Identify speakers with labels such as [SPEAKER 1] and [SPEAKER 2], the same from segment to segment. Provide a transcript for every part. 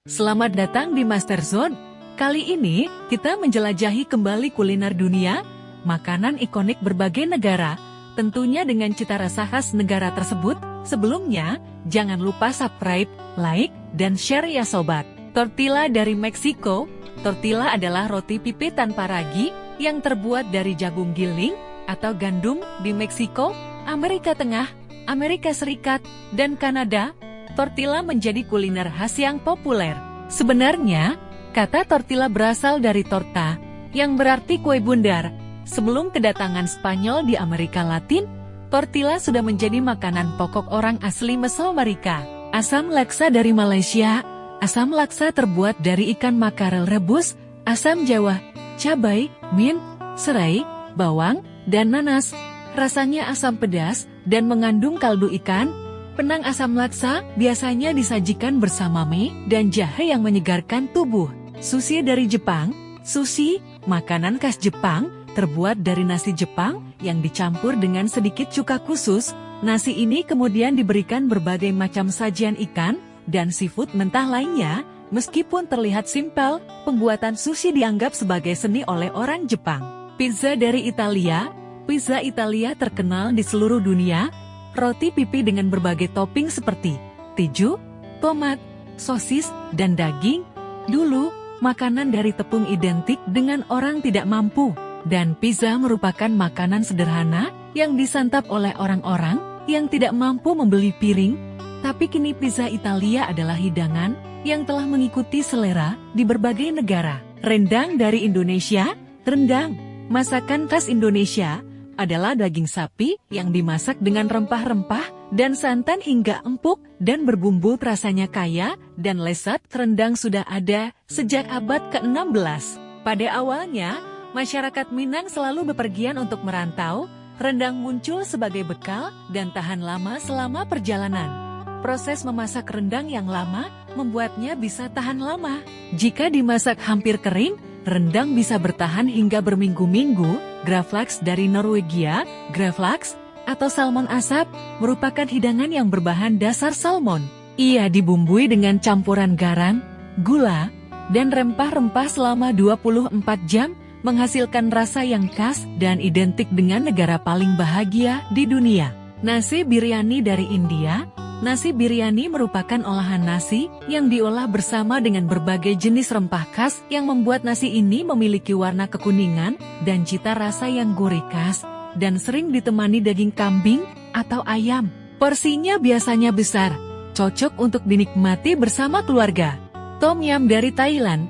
[SPEAKER 1] Selamat datang di Master Zone. Kali ini, kita menjelajahi kembali kuliner dunia, makanan ikonik berbagai negara, tentunya dengan cita rasa khas negara tersebut. Sebelumnya, jangan lupa subscribe, like, dan share ya sobat. Tortilla dari Meksiko. Tortilla adalah roti pipi tanpa ragi yang terbuat dari jagung giling atau gandum di Meksiko, Amerika Tengah, Amerika Serikat, dan Kanada. Tortilla menjadi kuliner khas yang populer. Sebenarnya, kata tortilla berasal dari torta, yang berarti kue bundar. Sebelum kedatangan Spanyol di Amerika Latin, tortilla sudah menjadi makanan pokok orang asli Mesoamerika. Asam laksa dari Malaysia. Asam laksa terbuat dari ikan makarel rebus, asam jawa, cabai, mint, serai, bawang, dan nanas. Rasanya asam pedas dan mengandung kaldu ikan. Penang asam laksa biasanya disajikan bersama mie dan jahe yang menyegarkan tubuh. Sushi dari Jepang. Sushi, makanan khas Jepang, terbuat dari nasi Jepang yang dicampur dengan sedikit cuka khusus. Nasi ini kemudian diberikan berbagai macam sajian ikan dan seafood mentah lainnya. Meskipun terlihat simpel, pembuatan sushi dianggap sebagai seni oleh orang Jepang. Pizza dari Italia. Pizza Italia terkenal di seluruh dunia. Roti pipi dengan berbagai topping seperti keju, tomat, sosis, dan daging. Dulu, makanan dari tepung identik dengan orang tidak mampu. Dan pizza merupakan makanan sederhana yang disantap oleh orang-orang yang tidak mampu membeli piring. Tapi kini pizza Italia adalah hidangan yang telah mengikuti selera di berbagai negara. Rendang dari Indonesia. Rendang, masakan khas Indonesia, adalah daging sapi yang dimasak dengan rempah-rempah dan santan hingga empuk dan berbumbu, rasanya kaya dan lezat. Rendang sudah ada sejak abad ke-16. Pada awalnya, masyarakat Minang selalu bepergian untuk merantau. Rendang muncul sebagai bekal dan tahan lama selama perjalanan. Proses memasak rendang yang lama membuatnya bisa tahan lama. Jika dimasak hampir kering, rendang bisa bertahan hingga berminggu-minggu. Gravlax dari Norwegia. Gravlax atau salmon asap merupakan hidangan yang berbahan dasar salmon. Ia dibumbui dengan campuran garam, gula, dan rempah-rempah selama 24 jam, menghasilkan rasa yang khas dan identik dengan negara paling bahagia di dunia. Nasi biryani dari India. Nasi biryani merupakan olahan nasi yang diolah bersama dengan berbagai jenis rempah khas yang membuat nasi ini memiliki warna kekuningan dan cita rasa yang gurih khas, dan sering ditemani daging kambing atau ayam. Porsinya biasanya besar, cocok untuk dinikmati bersama keluarga. Tom yum dari Thailand.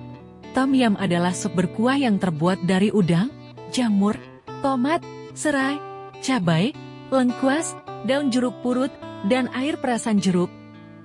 [SPEAKER 1] Tom yum adalah sup berkuah yang terbuat dari udang, jamur, tomat, serai, cabai, lengkuas, daun jeruk purut, dan air perasan jeruk.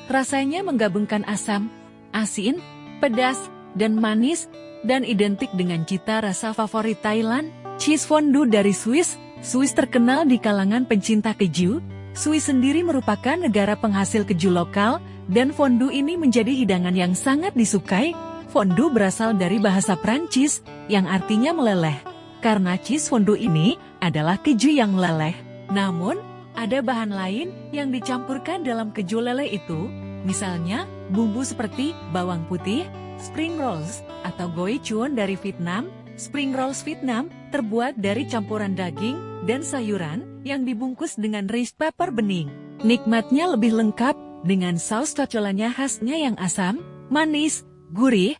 [SPEAKER 1] Rasanya menggabungkan asam, asin, pedas, dan manis, dan identik dengan cita rasa favorit Thailand. Cheese fondue dari Swiss. Swiss terkenal di kalangan pencinta keju. Swiss sendiri merupakan negara penghasil keju lokal, dan fondue ini menjadi hidangan yang sangat disukai. Fondue berasal dari bahasa Prancis, yang artinya meleleh. Karena cheese fondue ini adalah keju yang meleleh. Namun, ada bahan lain yang dicampurkan dalam keju lele itu, misalnya bumbu seperti bawang putih. Spring rolls atau goichuan dari Vietnam. Spring rolls Vietnam terbuat dari campuran daging dan sayuran yang dibungkus dengan rice paper bening. Nikmatnya lebih lengkap dengan saus cocolanya khasnya yang asam, manis, gurih.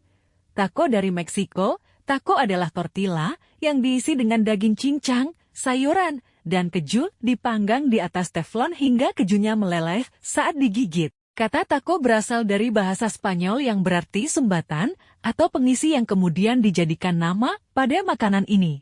[SPEAKER 1] Taco dari Meksiko. Taco adalah tortilla yang diisi dengan daging cincang, sayuran, dan keju dipanggang di atas teflon hingga kejunya meleleh saat digigit. Kata taco berasal dari bahasa Spanyol yang berarti sumbatan atau pengisi, yang kemudian dijadikan nama pada makanan ini.